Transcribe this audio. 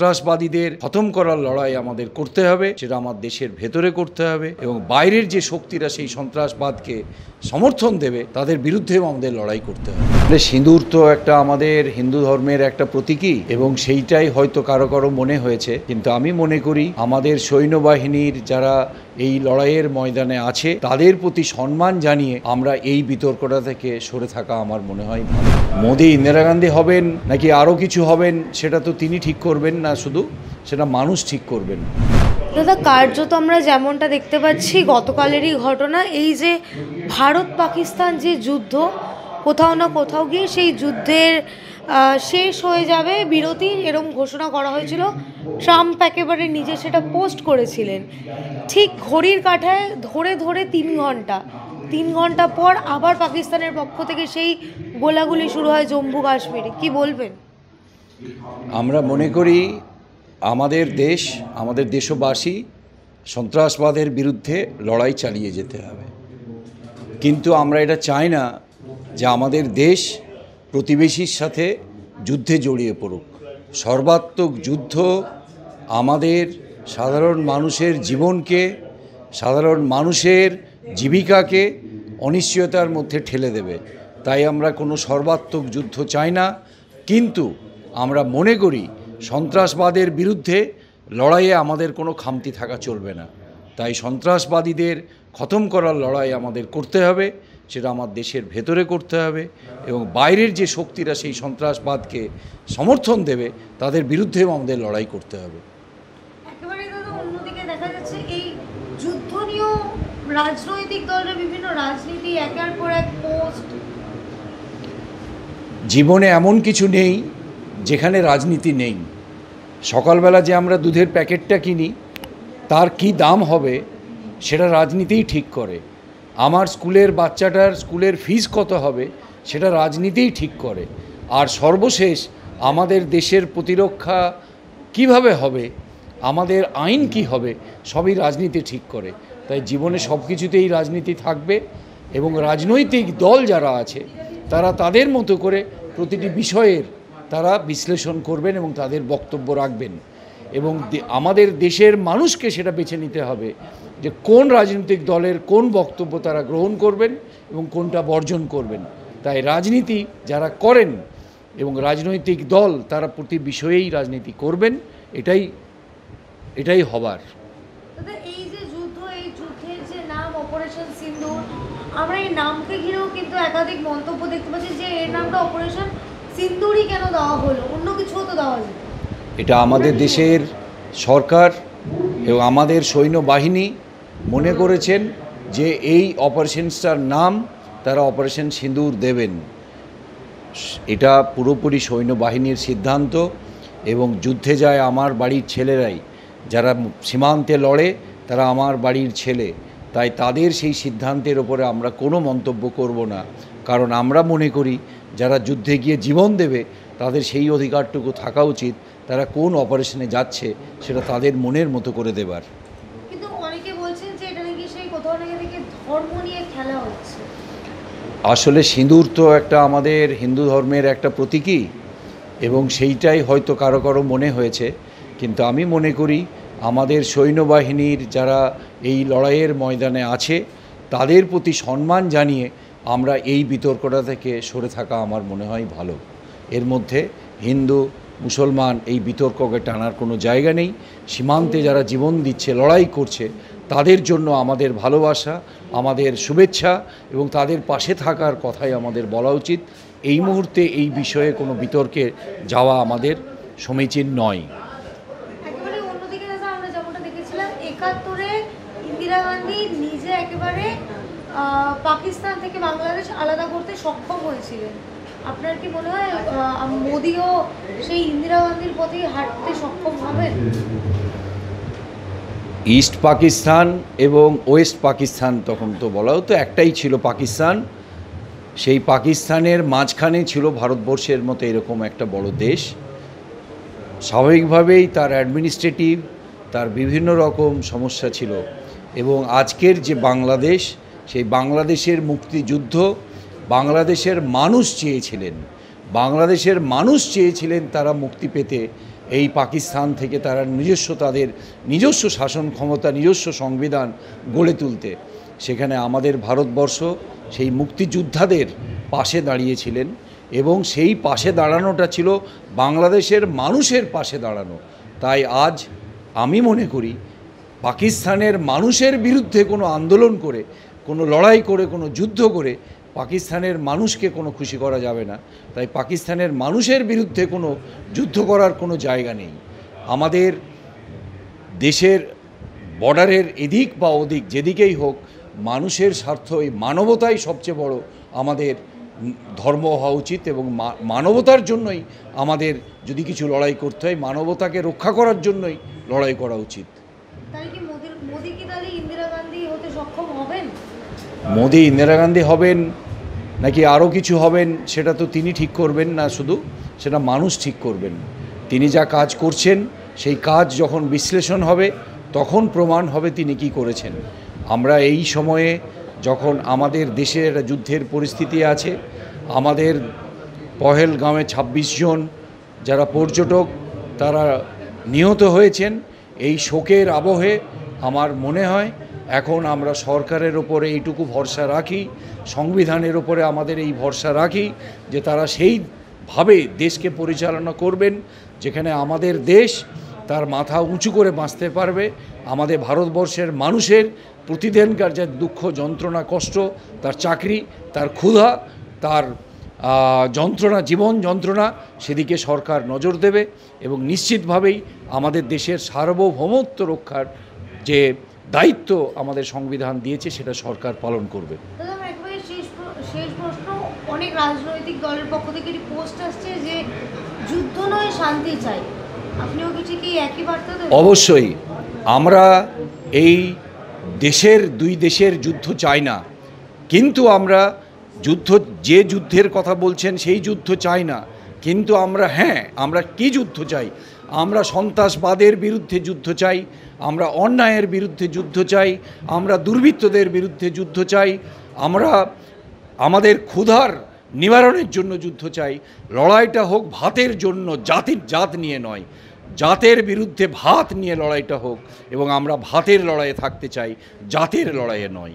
সন্ত্রাসবাদীদের খতম করার লড়াই আমাদের করতে হবে, সেটা আমার দেশের ভেতরে করতে হবে এবং বাইরের যে শক্তিরা সেই সন্ত্রাসবাদকে সমর্থন দেবে তাদের বিরুদ্ধেও আমাদের লড়াই করতে হবে। সিঁদুর তো একটা আমাদের হিন্দু ধর্মের একটা প্রতীকী এবং সেইটাই হয়তো কারো কারো মনে হয়েছে, কিন্তু আমি মনে করি আমাদের সৈন্যবাহিনীর যারা এই লড়াইয়ের ময়দানে আছে তাদের প্রতি সম্মান জানিয়ে আমরা এই বিতর্কটা থেকে সরে থাকা আমার মনে হয় ভালো। মোদি ইন্দিরা গান্ধী হবেন নাকি আরও কিছু হবেন সেটা তো তিনি ঠিক করবেন না, শুধু সেটা মানুষ ঠিক করবেন। দাদা, কার্যত আমরা যেমনটা দেখতে পাচ্ছি গতকালেরই ঘটনা, এই যে ভারত পাকিস্তান যে যুদ্ধ, কোথাও না কোথাও গিয়ে সেই যুদ্ধের শেষ হয়ে যাবে, বিরতি এরকম ঘোষণা করা হয়েছিল। ট্রাম্প একেবারে নিজে সেটা পোস্ট করেছিলেন। ঠিক ঘড়ির কাঁটায় ধরে ধরে 3 ঘন্টা পর আবার পাকিস্তানের পক্ষ থেকে সেই গোলাগুলি শুরু হয় জম্মু কাশ্মীরে। কি বলবেন? আমরা মনে করি আমাদের দেশ, আমাদের দেশবাসী সন্ত্রাসবাদের বিরুদ্ধে লড়াই চালিয়ে যেতে হবে, কিন্তু আমরা এটা চাই না যে আমাদের দেশ প্রতিবেশীর সাথে যুদ্ধে জড়িয়ে পড়ুক। সর্বাত্মক যুদ্ধ আমাদের সাধারণ মানুষের জীবনকে, সাধারণ মানুষের জীবিকাকে অনিশ্চয়তার মধ্যে ঠেলে দেবে। তাই আমরা কোনো সর্বাত্মক যুদ্ধ চাই না, কিন্তু আমরা মনে করি সন্ত্রাসবাদের বিরুদ্ধে লড়াইয়ে আমাদের কোনো খামতি থাকা চলবে না। তাই সন্ত্রাসবাদীদের খতম করার লড়াই আমাদের করতে হবে, সেটা আমার দেশের ভেতরে করতে হবে এবং বাইরের যে শক্তিরা সেই সন্ত্রাসবাদকে সমর্থন দেবে তাদের বিরুদ্ধেও আমাদের লড়াই করতে হবে। একেবারে দাদা, অন্যদিকে দেখা যাচ্ছে এই যুদ্ধ নিয়েও রাজনৈতিক দলের বিভিন্ন রাজনীতি একের পর এক পোস্ট। জীবনে এমন কিছু নেই যেখানে রাজনীতি নেই। সকালবেলা যে আমরা দুধের প্যাকেটটা কিনি তার কি দাম হবে সেটা রাজনীতিই ঠিক করে। আমার স্কুলের বাচ্চাটার স্কুলের ফিস কত হবে সেটা রাজনীতিই ঠিক করে। আর সর্বশেষ আমাদের দেশের প্রতিরক্ষা কিভাবে হবে, আমাদের আইন কি হবে, সবই রাজনীতি ঠিক করে। তাই জীবনে সব কিছুতেই রাজনীতি থাকবে এবং রাজনৈতিক দল যারা আছে তারা তাদের মতো করে প্রতিটি বিষয়ের তারা বিশ্লেষণ করবেন এবং তাদের বক্তব্য রাখবেন এবং আমাদের দেশের মানুষকে সেটা বেছে নিতে হবে যে কোন রাজনৈতিক দলের কোন বক্তব্য তারা গ্রহণ করবেন এবং কোনটা বর্জন করবেন। তাই রাজনীতি যারা করেন এবং রাজনৈতিক দল তারা প্রতি বিষয়েই রাজনীতি করবেন, এটাই হবার। এই যে যুদ্ধ, এই যুদ্ধের যে নাম অপারেশন সিন্দুর, আমরা এই নামকে ঘিরেও কিন্তু একাধিক মন্তব্য দেখতে পাচ্ছি যে এর নামটা অপারেশন সিন্দুরই কেন দেওয়া হলো, অন্য কিছুও তো দেওয়া যেত। এটা আমাদের দেশের সরকার এবং আমাদের সৈন্যবাহিনী মনে করেছেন যে এই অপারেশনসটার নাম তারা অপারেশন সিন্দুর দেবেন। এটা পুরোপুরি সৈন্যবাহিনীর সিদ্ধান্ত এবং যুদ্ধে যায় আমার বাড়ির ছেলেরাই, যারা সীমান্তে লড়ে তারা আমার বাড়ির ছেলে। তাই তাদের সেই সিদ্ধান্তের ওপরে আমরা কোনো মন্তব্য করব না, কারণ আমরা মনে করি যারা যুদ্ধে গিয়ে জীবন দেবে তাদের সেই অধিকারটুকু থাকা উচিত, তারা কোন অপারেশনে যাচ্ছে সেটা তাদের মনের মতো করে দেবার। কিন্তু অনেকে বলছেন যে এটা নাকি সেই কোথাও না থেকে ধর্ম নিয়ে খেলা হচ্ছে। আসলে সিঁদুর তো একটা আমাদের হিন্দু ধর্মের একটা প্রতীকী এবং সেইটাই হয়তো কারো কারো মনে হয়েছে, কিন্তু আমি মনে করি আমাদের সৈন্যবাহিনীর যারা এই লড়াইয়ের ময়দানে আছে তাদের প্রতি সম্মান জানিয়ে আমরা এই বিতর্কটা থেকে সরে থাকা আমার মনে হয় ভালো। এর মধ্যে হিন্দু মুসলমান এই বিতর্ককে টানার কোনো জায়গা নেই। সীমান্তে যারা জীবন দিচ্ছে, লড়াই করছে, তাদের জন্য আমাদের ভালোবাসা, আমাদের শুভেচ্ছা এবং তাদের পাশে থাকার কথাই আমাদের বলা উচিত। এই মুহূর্তে এই বিষয়ে কোনো বিতর্কে যাওয়া আমাদের সমীচীন নয়। একেবারে অন্যদিকে দাদা, আমরা যেমনটা দেখেছিলাম 71-এ ইন্দিরা গান্ধী নিজে একেবারে পাকিস্তান থেকে বাংলাদেশ আলাদা করতে সক্ষম হয়েছিলেন। আপনার কি মনে হয় মোদিও সেই ইন্দিরা গান্ধীর পথেই হাঁটতে সক্ষম হবেন? ইস্ট পাকিস্তান এবং ওয়েস্ট পাকিস্তান তখন তো বলা হতো একটাই ছিল পাকিস্তান। সেই পাকিস্তানের মাঝখানে ছিল ভারতবর্ষের মতো এরকম একটা বড় দেশ। স্বাভাবিকভাবেই তার অ্যাডমিনিস্ট্রেটিভ, তার বিভিন্ন রকম সমস্যা ছিল এবং আজকের যে বাংলাদেশ, সেই বাংলাদেশের মুক্তিযুদ্ধ বাংলাদেশের মানুষ চেয়েছিলেন। তারা মুক্তি পেতে এই পাকিস্তান থেকে তারা তাদের নিজস্ব শাসন ক্ষমতা, নিজস্ব সংবিধান গড়ে তুলতে। সেখানে আমাদের ভারতবর্ষ সেই মুক্তিযোদ্ধাদের পাশে দাঁড়িয়েছিলেন, এবং সেই পাশে দাঁড়ানোটা ছিল বাংলাদেশের মানুষের পাশে দাঁড়ানো। তাই আজ আমি মনে করি পাকিস্তানের মানুষের বিরুদ্ধে কোনো আন্দোলন করে, কোনো লড়াই করে, কোনো যুদ্ধ করে পাকিস্তানের মানুষকে কোনো খুশি করা যাবে না। তাই পাকিস্তানের মানুষের বিরুদ্ধে কোনো যুদ্ধ করার কোনো জায়গা নেই। আমাদের দেশের বর্ডারের এদিক বা ওদিক যেদিকেই হোক, মানুষের স্বার্থ, এই মানবতাই সবচেয়ে বড় আমাদের ধর্ম হওয়া উচিত, এবং মানবতার জন্যই আমাদের যদি কিছু লড়াই করতে হয়, মানবতাকে রক্ষা করার জন্যই লড়াই করা উচিত। মোদি কি তাহলে ইন্দিরা গান্ধী হতে সক্ষম হবেন? মোদি ইন্দিরা গান্ধী হবেন নাকি আরও কিছু হবেন সেটা তো তিনি ঠিক করবেন না, শুধু সেটা মানুষ ঠিক করবেন। তিনি যা কাজ করছেন সেই কাজ যখন বিশ্লেষণ হবে তখন প্রমাণ হবে তিনি কি করেছেন। আমরা এই সময়ে যখন আমাদের দেশে একটা যুদ্ধের পরিস্থিতি আছে, আমাদের পহেলগাঁওয়ে 26 জন যারা পর্যটক তারা নিহত হয়েছেন, এই শোকের আবহে আমার মনে হয় এখন আমরা সরকারের ওপরে এইটুকু ভরসা রাখি, সংবিধানের ওপরে আমাদের এই ভরসা রাখি যে তারা সেইভাবে দেশকে পরিচালনা করবেন যেখানে আমাদের দেশ তার মাথা উঁচু করে বাঁচতে পারবে। আমাদের ভারতবর্ষের মানুষের প্রতিদিনকার যে দুঃখ, যন্ত্রণা, কষ্ট, তার চাকরি, তার ক্ষুধা, তার যন্ত্রণা, জীবন যন্ত্রণা, সেদিকে সরকার নজর দেবে, এবং নিশ্চিতভাবেই আমাদের দেশের সার্বভৌমত্ব রক্ষার যে দায়িত্ব আমাদের সংবিধান দিয়েছে সেটা সরকার পালন করবে। শেষ প্রশ্ন, অনেক রাজনৈতিক দলের পক্ষ থেকে পোস্ট আসছে যে যুদ্ধ নয় শান্তি চাই, আপনিও কি ঠিক এই একই বার্তা দেবেন? অবশ্যই আমরা এই দুই দেশের যুদ্ধ চাই না, কিন্তু আমরা যে যুদ্ধের কথা বলছেন সেই যুদ্ধ চাই না, কিন্তু আমরা কি যুদ্ধ চাই? আমরা সন্ত্রাসবাদের বিরুদ্ধে যুদ্ধ চাই, আমরা অন্যায়ের বিরুদ্ধে যুদ্ধ চাই, আমরা দুর্বৃত্তদের বিরুদ্ধে যুদ্ধ চাই, আমরা আমাদের ক্ষুধার নিবারণের জন্য যুদ্ধ চাই। লড়াইটা হোক ভাতের জন্য, জাত নিয়ে নয়, জাতের বিরুদ্ধে ভাত নিয়ে লড়াইটা হোক, এবং আমরা ভাতের লড়াইয়ে থাকতে চাই, জাতের লড়াইয়ে নয়।